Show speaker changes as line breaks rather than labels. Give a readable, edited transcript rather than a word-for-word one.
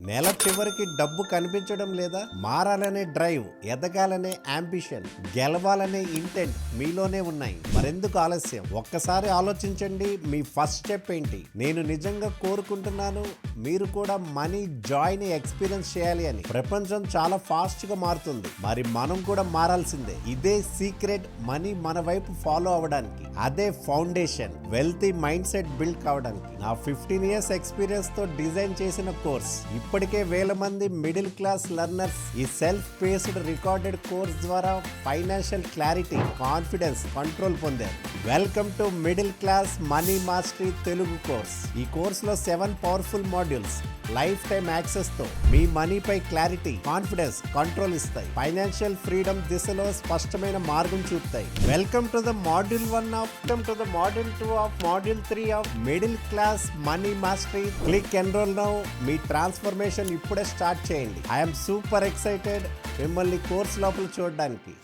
నెల చివరికి డబ్బు కనిపించడం లేదా? మారాలనే డ్రైవ్, ఎదగాలనే అంబిషన్, గెలవాలనే ఇంటెంట్ మీలోనే ఉన్నాయి. మరెందుకు ఆలస్యం? ఒక్కసారి ఆలోచించండి, మీ ఫస్ట్ స్టెప్ ఏంటి? నేను నిజంగా కోరుకుంటున్నాను మీరు కూడా మనీ జాయ్ ని ఎక్స్పీరియన్స్ చేయాలి అని. ప్రపంచం చాలా ఫాస్ట్ గా మారుతుంది, మరి మనం కూడా మారాల్సిందే. ఇదే సీక్రెట్ మనీ మన వైపు ఫాలో అవ్వడానికి. అదే foundation wealthy mind set build కావడానికి. నా 15 years ఎక్స్పీరియన్స్ తో డిజైన్ చేసిన కోర్స్. ఇప్పటికే వేల మంది మిడిల్ క్లాస్ లెర్నర్స్ ఈ సెల్ఫ్ పేస్డ్ రికార్డెడ్ కోర్స్ ద్వారా ఫైనాన్షియల్ క్లారిటీ, కాన్ఫిడెన్స్, కంట్రోల్ పొందారు. Welcome to middle class money mastery Telugu course. ఈ కోర్సులో 7 powerful modules life time access తో మీ మనీపై క్లారిటీ, కాన్ఫిడెన్స్, కంట్రోల్ ఇస్తాయి. ఫైనాన్షియల్ ఫ్రీడమ్ దిశలో స్పష్టమైన మార్గం చూపుతాయి. Welcome to the module 1 off to the module 2 of module 3 of middle class money mastery. Click enrol now. Me transformation ఇప్పుడే start చేయండి. I'm super excited మిమ్మల్ని course లోపల చూడడానికి.